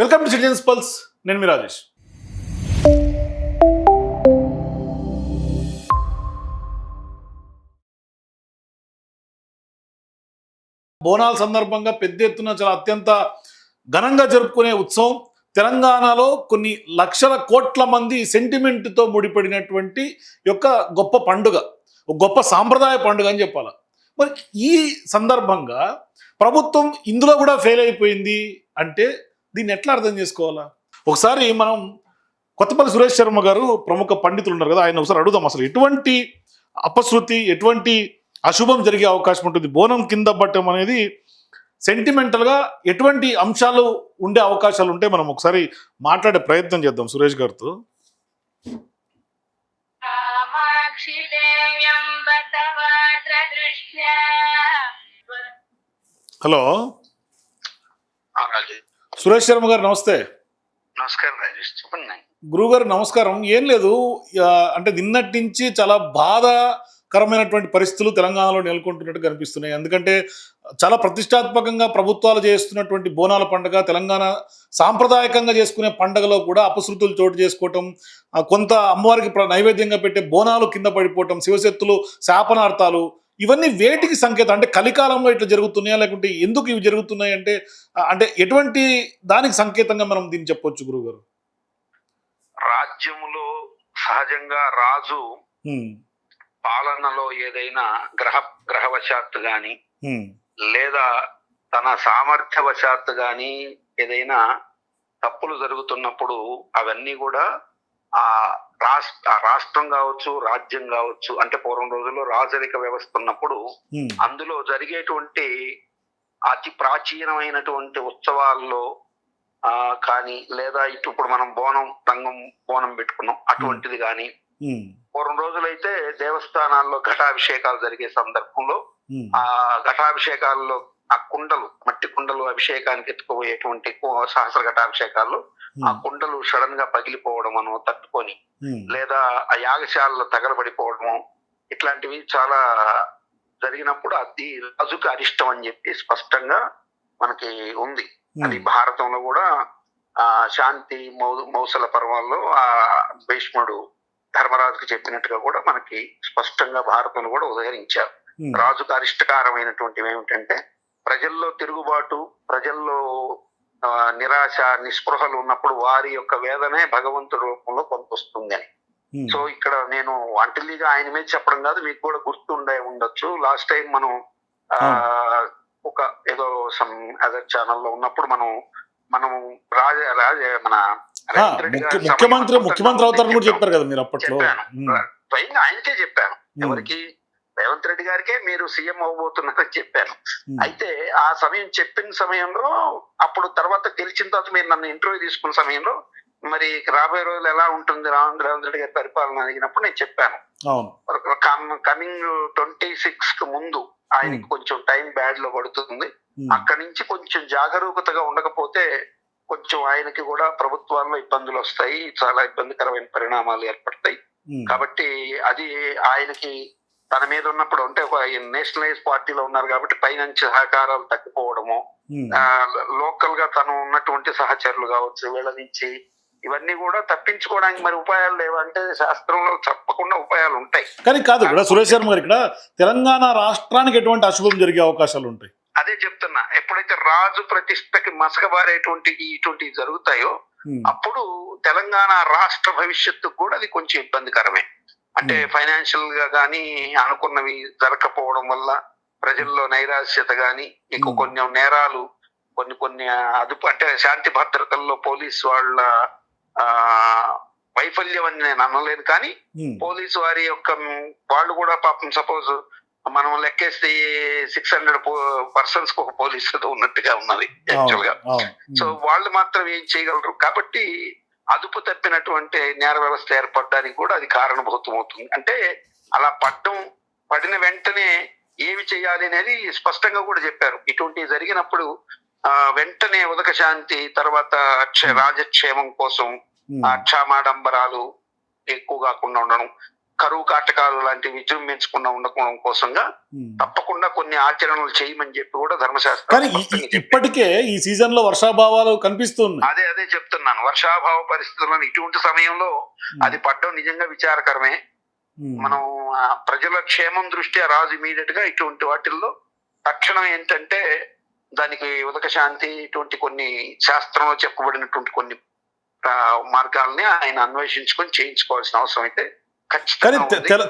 Welcome to citizens pulse. నేను మీ రాజేష్. బోనాల సందర్భంగా పెద్ద ఎత్తున చాలా అత్యంత ఘనంగా జరుపుకునే ఉత్సవం. తెలంగాణలో కొన్ని లక్షల కోట్ల మంది సెంటిమెంట్తో ముడిపడినటువంటి యొక్క గొప్ప పండుగ, ఒక గొప్ప సాంప్రదాయ పండుగ అని చెప్పాలి. మరి ఈ సందర్భంగా ప్రభుత్వం ఇందులో కూడా ఫెయిల్ అయిపోయింది అంటే దీన్ని ఎట్లా అర్థం చేసుకోవాలా? ఒకసారి మనం కొత్తపల్లి సురేష్ శర్మ గారు ప్రముఖ పండితులు ఉన్నారు కదా, ఆయన ఒకసారి అడుగుదాం, అసలు ఎటువంటి అపశృతి, ఎటువంటి అశుభం జరిగే అవకాశం ఉంటుంది, బోనం కింద పట్టడం అనేది సెంటిమెంటల్గా ఎటువంటి అంశాలు ఉండే అవకాశాలు ఉంటే మనం ఒకసారి మాట్లాడే ప్రయత్నం చేద్దాం సురేష్ గారితో. హలో సురేష్ శర్మ గారు, నమస్తే. నమస్కారం రాజేష్, చెప్పండి. గురుగారు నమస్కారం. ఏం లేదు, అంటే నిన్నటి నుంచి చాలా బాధాకరమైనటువంటి పరిస్థితులు తెలంగాణలో నెలకొంటున్నట్టు కనిపిస్తున్నాయి. ఎందుకంటే చాలా ప్రతిష్టాత్మకంగా ప్రభుత్వాలు చేస్తున్నటువంటి బోనాల పండుగ, తెలంగాణ సాంప్రదాయకంగా చేసుకునే పండుగలో కూడా అపశృతులు చోటు చేసుకోవటం, కొంత అమ్మవారికి నైవేద్యంగా పెట్టే బోనాలు కింద పడిపోవటం, శివశక్తులు శాపనార్థాలు, ఇవన్నీ వేటికి సంకేతం? అంటే కలికాలంలో ఇట్లా జరుగుతున్నాయా, లేకుంటే ఎందుకు ఇవి జరుగుతున్నాయి అంటే అంటే ఎటువంటి దానికి సంకేతంగా మనం దీన్ని చెప్పొచ్చు గురుగారు? రాజ్యములో సహజంగా రాజు పాలనలో ఏదైనా గ్రహవశాత్తు గాని లేదా తన సామర్థ్యవశాత్తు గాని ఏదైనా తప్పులు జరుగుతున్నప్పుడు అవన్నీ కూడా ఆ రాష్ట్రం కావచ్చు, రాజ్యం కావచ్చు, అంటే పూర్వం రోజుల్లో రాజరిక వ్యవస్థ ఉన్నప్పుడు అందులో జరిగేటువంటి అతి ప్రాచీనమైనటువంటి ఉత్సవాల్లో కానీ లేదా ఇప్పుడు మనం బోనం పెట్టుకున్నాం అటువంటిది కానీ, పూర్వం రోజులైతే దేవస్థానాల్లో ఘటాభిషేకాలు జరిగే సందర్భంలో ఆ ఘటాభిషేకాల్లో ఆ కుండలు, మట్టి కుండలు అభిషేకానికి ఎత్తుకుపోయేటువంటి సహస్ర ఘటాభిషేకాల్లో ఆ కుండలు సడన్ గా పగిలిపోవడమనో, తట్టుకొని, లేదా ఆ యాగశాలలో తగలబడిపోవడము, ఇట్లాంటివి చాలా జరిగినప్పుడు అది రాజుకు అరిష్టం అని చెప్పి స్పష్టంగా మనకి ఉంది. అది భారతంలో కూడా శాంతి మౌసల పర్వాల్లో ఆ భీష్ముడు ధర్మరాజుకు చెప్పినట్టుగా కూడా మనకి స్పష్టంగా భారతంలో కూడా ఉదహరించారు. రాజుకు అరిష్టకారమైనటువంటివి ఏమిటంటే ప్రజల్లో తిరుగుబాటు, ప్రజల్లో నిరాశ, నిస్పృహలు ఉన్నప్పుడు వారి యొక్క వేదనే భగవంతుడి రూపంలో కొంత వస్తుంది అని. సో ఇక్కడ నేను వంటలీగా ఆయన మీద చెప్పడం కాదు, మీకు కూడా గుర్తుండే ఉండొచ్చు. లాస్ట్ టైం మనం ఒక ఏదో సమ్ అదర్ ఛానల్లో ఉన్నప్పుడు మనం మన ముఖ్యమంత్రి అవుతారని కూడా చెప్పారు కదా మీరు అప్పట్లో. స్వయంగా ఆయనకే చెప్పాను, ఎవరికి, రేవంత్ రెడ్డి గారికే మీరు సీఎం అవ్వబోతున్నారని చెప్పాను. అయితే ఆ సమయం చెప్పిన సమయంలో, అప్పుడు తర్వాత తెలిసిన తర్వాత మీరు నన్ను ఇంటర్వ్యూ తీసుకున్న సమయంలో మరి రాబోయే రోజులు ఎలా ఉంటుంది రేవంత్ రెడ్డి గారి పరిపాలన అడిగినప్పుడు నేను చెప్పాను, కమింగ్ 26 కు ముందు ఆయనకి కొంచెం టైం బ్యాడ్ లో పడుతుంది, అక్కడి నుంచి కొంచెం జాగరూకతగా ఉండకపోతే కొంచెం ఆయనకి కూడా ప్రభుత్వాల్లో ఇబ్బందులు వస్తాయి, చాలా ఇబ్బందికరమైన పరిణామాలు ఏర్పడతాయి. కాబట్టి అది ఆయనకి తన మీద ఉన్నప్పుడు, అంటే ఒక నేషనలైజ్ పార్టీలో ఉన్నారు కాబట్టి పైనుంచి సహకారాలు తగ్గిపోవడము, లోకల్ గా తను ఉన్నటువంటి సహచరులు కావచ్చు వీళ్ళ నుంచి, ఇవన్నీ కూడా తప్పించుకోవడానికి మరి ఉపాయాలు లేవంటే శాస్త్రంలో తప్పకుండా ఉపాయాలు ఉంటాయి. కానీ కాదు ఇక్కడ సురేష్ శర్మ గారు, ఇక్కడ తెలంగాణ రాష్ట్రానికి ఎటువంటి అశుభం జరిగే అవకాశాలు ఉంటాయి? అదే చెప్తున్నా, ఎప్పుడైతే రాజు ప్రతిష్టకి మసకబారేటువంటి ఇటువంటివి జరుగుతాయో అప్పుడు తెలంగాణ రాష్ట్ర భవిష్యత్తు కూడా అది కొంచెం ఇబ్బందికరమే. అంటే ఫైనాన్షియల్ గా కానీ అనుకున్నవి జరగకపోవడం వల్ల ప్రజల్లో నైరాశ్యత గాని, ఇంకో కొన్ని నేరాలు, కొన్ని అదుపు, అంటే శాంతి భద్రతల్లో పోలీసు వాళ్ళ వైఫల్యం అని నేను అనలేదు, కానీ పోలీసు వారి యొక్క వాళ్ళు కూడా పాపం, సపోజ్ మనం లెక్కేస్తే 600 పర్సన్స్ కు ఒక పోలీసుతో ఉన్నట్టుగా ఉన్నది యాక్చువల్ గా. సో వాళ్ళు మాత్రం ఏం చేయగలరు, కాబట్టి అదుపు తప్పినటువంటి నేర వ్యవస్థ ఏర్పడడానికి కూడా అది కారణభూతం అవుతుంది. అంటే అలా పడిన వెంటనే ఏమి చేయాలి అనేది స్పష్టంగా కూడా చెప్పారు. ఇటువంటివి జరిగినప్పుడు వెంటనే ఉదక శాంతి, తర్వాత రాజక్షేమం కోసం క్షమాడంబరాలు ఎక్కువ కాకుండా ఉండడం, కరువు కాటకాలు లాంటివి విజృంభించకుండా ఉండడం కోసంగా తప్పకుండా కొన్ని ఆచరణలు చేయమని చెప్పి కూడా ధర్మశాస్త్రం కానీ ఇప్పటికే ఈ సీజన్ లో వర్షాభావాలు కనిపిస్తున్నాయి. అదే చెప్తున్నాను. వర్షాభావ పరిస్థితుల్లో ఇటువంటి సమయంలో అది పడడం నిజంగా విచారకరమే. మనం ప్రజల క్షేమం దృష్ట్యా రాజు ఇమీడియట్ గా ఇటువంటి వాటిల్లో తక్షణం ఏంటంటే దానికి ఉదక శాంతి ఇటువంటి కొన్ని శాస్త్రంలో చెప్పబడినటువంటి కొన్ని మార్గాల్ని ఆయన అన్వేషించుకొని చేయించుకోవాల్సిన అవసరం అయితే కానీ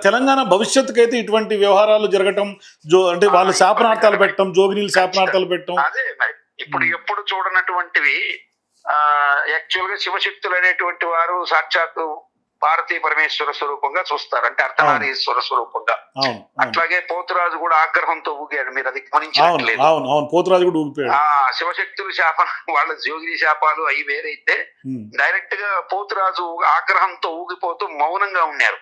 తెలంగాణ భవిష్యత్తుకి అయితే ఇటువంటి వ్యవహారాలు జరగటం అంటే వాళ్ళు శాపనార్థాలు పెట్టడం, జోగినీలు శాపనార్థాలు పెట్టడం, అదే మరి ఇప్పుడు ఎప్పుడు చూడనటువంటివి. యాక్చువల్ గా శివశక్తులు అనేటువంటి వారు సాక్షాత్తు భారతీయ పరమేశ్వర స్వరూపంగా చూస్తారు, అంటే అర్ధనారీశ్వర స్వరూపంగా. అట్లాగే పోతురాజు కూడా ఆగ్రహంతో ఊగాడు, మీరు అది గమనించట్లేదు. పోతురాజు కూడా ఊగిపోయాడు. శివశక్తులు శాపం, వాళ్ళ జోగిని శాపాలు అవి వేరైతే డైరెక్ట్ గా పోతురాజు ఆగ్రహంతో ఊగిపోతూ మౌనంగా ఉన్నారు.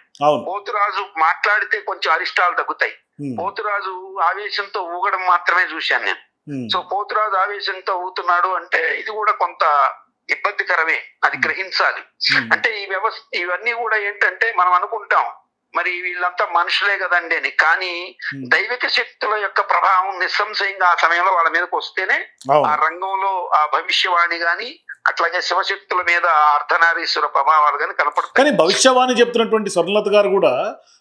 పోతురాజు మాట్లాడితే కొంచెం అరిష్టాలు తగ్గుతాయి. పోతురాజు ఆవేశంతో ఊగడం మాత్రమే చూశాను నేను. సో పోతురాజు ఆవేశంతో ఊగుతున్నాడు అంటే ఇది కూడా కొంత ఇబ్బందికరమే, అది గ్రహించాలి. అంటే ఈ వ్యవస్థ ఇవన్నీ కూడా ఏంటంటే మనం అనుకుంటాం మరి వీళ్ళంతా మనుషులే కదండి అని, కానీ దైవిక శక్తుల యొక్క ప్రభావం నిస్సంశయంగా ఆ సమయంలో వాళ్ళ మీదకి వస్తేనే ఆ రంగంలో ఆ భవిష్యవాణి గాని అట్లాగే శివశక్తుల మీద అర్ధనారీశ్వర ప్రభావాలు కానీ కనపడతాయి. కానీ భవిష్యవాణి చెప్తున్నటువంటి స్వర్ణలత గారు కూడా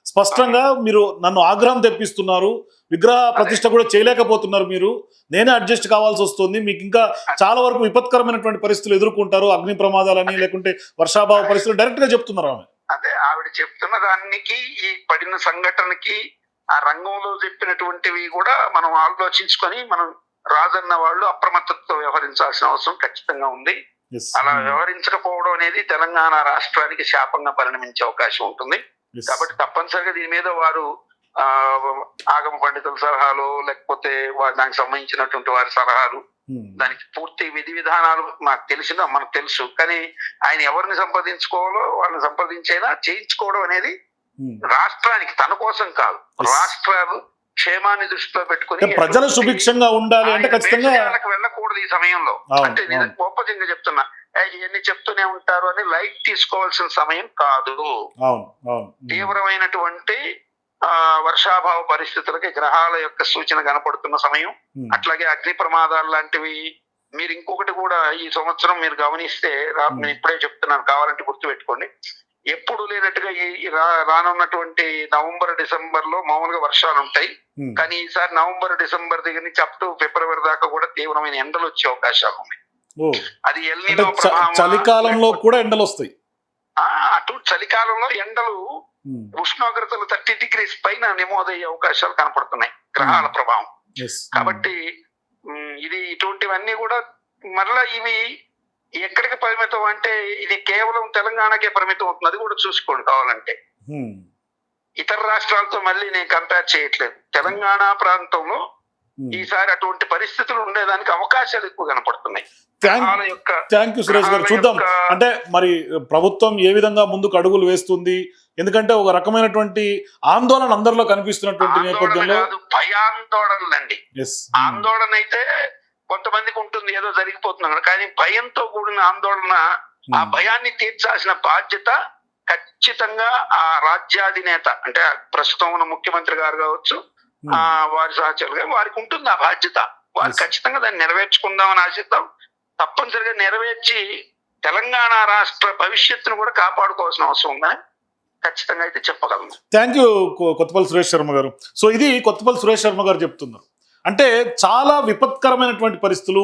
స్పష్టంగా మీరు నన్ను ఆగ్రహం తెప్పిస్తున్నారు, విగ్రహ ప్రతిష్ట కూడా చేయలేకపోతున్నారు, మీరు నేనే అడ్జస్ట్ కావాల్సి వస్తుంది, మీకు ఇంకా చాలా వరకు విపత్కరమైనటువంటి పరిస్థితులు ఎదుర్కొంటారు, అగ్ని ప్రమాదాలని లేకుంటే వర్షాభావ పరిస్థితులు డైరెక్ట్ గా చెప్తున్నారు ఆమె. అదే ఆవిడ చెప్తున్న దానికి ఈ పడిన సంఘటనకి ఆ రంగంలో చెప్పినటువంటివి కూడా మనం ఆలోచించుకొని మనం రాజన్న వాళ్ళు అప్రమత్తతో వ్యవహరించాల్సిన అవసరం ఖచ్చితంగా ఉంది. అలా వ్యవహరించకపోవడం అనేది తెలంగాణ రాష్ట్రానికి శాపంగా పరిణమించే అవకాశం ఉంటుంది. కాబట్టి తప్పనిసరిగా దీని మీద వారు ఆగమ పండితుల సలహాలు లేకపోతే దానికి సంబంధించినటువంటి వారి సలహాలు, దానికి పూర్తి విధి విధానాలు నాకు మనకు తెలుసు. కానీ ఆయన ఎవరిని సంప్రదించుకోవాలో వాళ్ళని సంప్రదించైనా చేయించుకోవడం అనేది రాష్ట్రానికి, తన కోసం కాదు, రాష్ట్రాలు క్షేమాన్ని దృష్టిలో పెట్టుకుని ప్రజలు సుభిక్షంగా ఉండాలి అంటే ఖచ్చితంగా వెళ్ళకూడదు ఈ సమయంలో. అంటే నేను గొప్పగా చెప్తున్నా, ఇవన్నీ చెప్తూనే ఉంటారు అని లైట్ తీసుకోవాల్సిన సమయం కాదు. తీవ్రమైనటువంటి వర్షాభావ పరిస్థితులకి గ్రహాల యొక్క సూచన కనపడుతున్న సమయం. అట్లాగే అగ్ని ప్రమాదాలు లాంటివి మీరు ఇంకొకటి కూడా ఈ సంవత్సరం మీరు గమనిస్తే, నేను ఇప్పుడే చెప్తున్నాను కావాలంటే గుర్తు పెట్టుకోండి, ఎప్పుడు లేనట్టుగా ఈ రానున్నటువంటి నవంబర్ డిసెంబర్ లో మామూలుగా వర్షాలు ఉంటాయి. కానీ ఈసారి నవంబర్ డిసెంబర్ దగ్గర నుంచి అప్ టు ఫిబ్రవరి దాకా కూడా తీవ్రమైన ఎండలు వచ్చే అవకాశాలు ఉన్నాయి. అది ఎల్నినో ప్రభావం. చలికాలంలో కూడా ఎండలు వస్తాయి. అటు చలికాలంలో ఎండలు ఉష్ణోగ్రతలు 30 degrees పైన నమోదయ్యే అవకాశాలు కనపడుతున్నాయి గ్రహాల ప్రభావం. కాబట్టి ఇది ఇటువంటివన్నీ కూడా మరలా ఇవి ఎక్కడికి పరిమితం అంటే ఇది కేవలం తెలంగాణకే పరిమితం అవుతుంది. అది కూడా చూసుకోండి కావాలంటే. ఇతర రాష్ట్రాలతో మళ్ళీ నేను కంపేర్ చేయట్లేదు. తెలంగాణ ప్రాంతంలో ఈసారి అటువంటి పరిస్థితులు ఉండేదానికి అవకాశాలు ఎక్కువ కనపడుతున్నాయి. థ్యాంక్ యూ సురేష్ గారు. చూద్దాం అంటే మరి ప్రభుత్వం ఏ విధంగా ముందుకు అడుగులు వేస్తుంది, ఎందుకంటే ఒక రకమైనటువంటి ఆందోళన అందరిలో కనిపిస్తున్నటువంటి నేపథ్యంలో. భయాందోళనలండి. ఆందోళన అయితే కొంతమందికి ఉంటుంది, ఏదో జరిగిపోతున్నాడు, కానీ భయంతో కూడిన ఆందోళన, ఆ భయాన్ని తీర్చాల్సిన బాధ్యత ఖచ్చితంగా ఆ రాజ్యాధినేత అంటే ప్రస్తుతం ఉన్న ముఖ్యమంత్రి గారు కావచ్చు, వారి సహచరులుగా వారికి ఉంటుంది ఆ బాధ్యత. వారు ఖచ్చితంగా దాన్ని నెరవేర్చుకుందామని ఆశిద్దాం. తప్పనిసరిగా నెరవేర్చి తెలంగాణ రాష్ట్ర భవిష్యత్తును కూడా కాపాడుకోవాల్సిన అవసరం ఉందని ఖచ్చితంగా అయితే చెప్పగలను. థ్యాంక్ యూ కొత్తపల్లి సురేష్ శర్మ గారు. సో ఇది కొత్తపల్లి సురేష్ శర్మ గారు చెప్తున్నారు. అంటే చాలా విపత్కరమైనటువంటి పరిస్థితులు,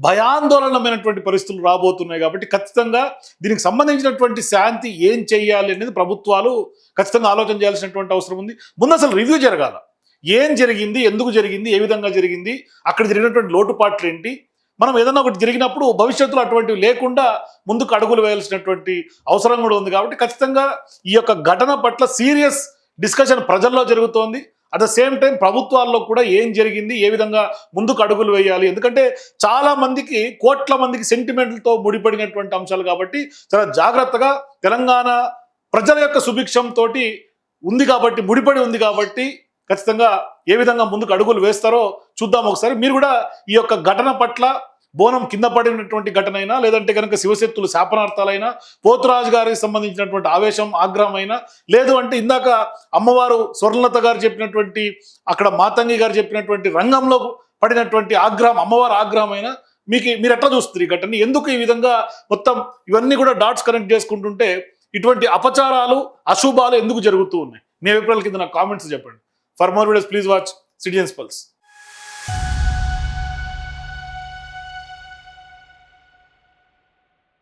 భయాందోళనమైనటువంటి పరిస్థితులు రాబోతున్నాయి. కాబట్టి ఖచ్చితంగా దీనికి సంబంధించినటువంటి శాంతి ఏం చేయాలి అనేది ప్రభుత్వాలు ఖచ్చితంగా ఆలోచన చేయాల్సినటువంటి అవసరం ఉంది. ముందు అసలు రివ్యూ జరగాల, ఏం జరిగింది, ఎందుకు జరిగింది, ఏ విధంగా జరిగింది, అక్కడ జరిగినటువంటి లోటుపాట్లు ఏంటి, మనం ఏదన్నా ఒకటి జరిగినప్పుడు భవిష్యత్తులో అటువంటివి లేకుండా ముందుకు అడుగులు వేయాల్సినటువంటి అవసరం కూడా ఉంది. కాబట్టి ఖచ్చితంగా ఈ యొక్క ఘటన పట్ల సీరియస్ డిస్కషన్ ప్రజల్లో జరుగుతోంది. అట్ ద సేమ్ టైం ప్రభుత్వాల్లో కూడా ఏం జరిగింది, ఏ విధంగా ముందుకు అడుగులు వేయాలి, ఎందుకంటే చాలా మందికి, కోట్ల మందికి సెంటిమెంట్లతో ముడిపడినటువంటి అంశాలు. కాబట్టి చాలా జాగ్రత్తగా తెలంగాణ ప్రజల యొక్క సుభిక్షంతో ఉంది కాబట్టి, ముడిపడి ఉంది కాబట్టి ఖచ్చితంగా ఏ విధంగా ముందుకు అడుగులు వేస్తారో చూద్దాం ఒకసారి. మీరు కూడా ఈ యొక్క ఘటన పట్ల బోనం కింద పడినటువంటి ఘటన అయినా, లేదంటే కనుక శివశక్తులు శాపనార్థాలైనా, పోతురాజు గారికి సంబంధించినటువంటి ఆవేశం ఆగ్రహం అయినా, లేదు అంటే ఇందాక అమ్మవారు స్వర్ణలత గారు చెప్పినటువంటి, అక్కడ మాతంగి గారు చెప్పినటువంటి రంగంలో పడినటువంటి ఆగ్రహం, అమ్మవారు ఆగ్రహం అయినా, మీరు ఎట్లా చూస్తారు ఈ ఘటన? ఎందుకు ఈ విధంగా మొత్తం ఇవన్నీ కూడా డాట్స్ కనెక్ట్ చేసుకుంటుంటే ఇటువంటి అపచారాలు, అశుభాలు ఎందుకు జరుగుతూ ఉన్నాయి? మీ అభిప్రాయాల కింద నాకు కామెంట్స్ చెప్పండి. For more videos please watch citizens pulse.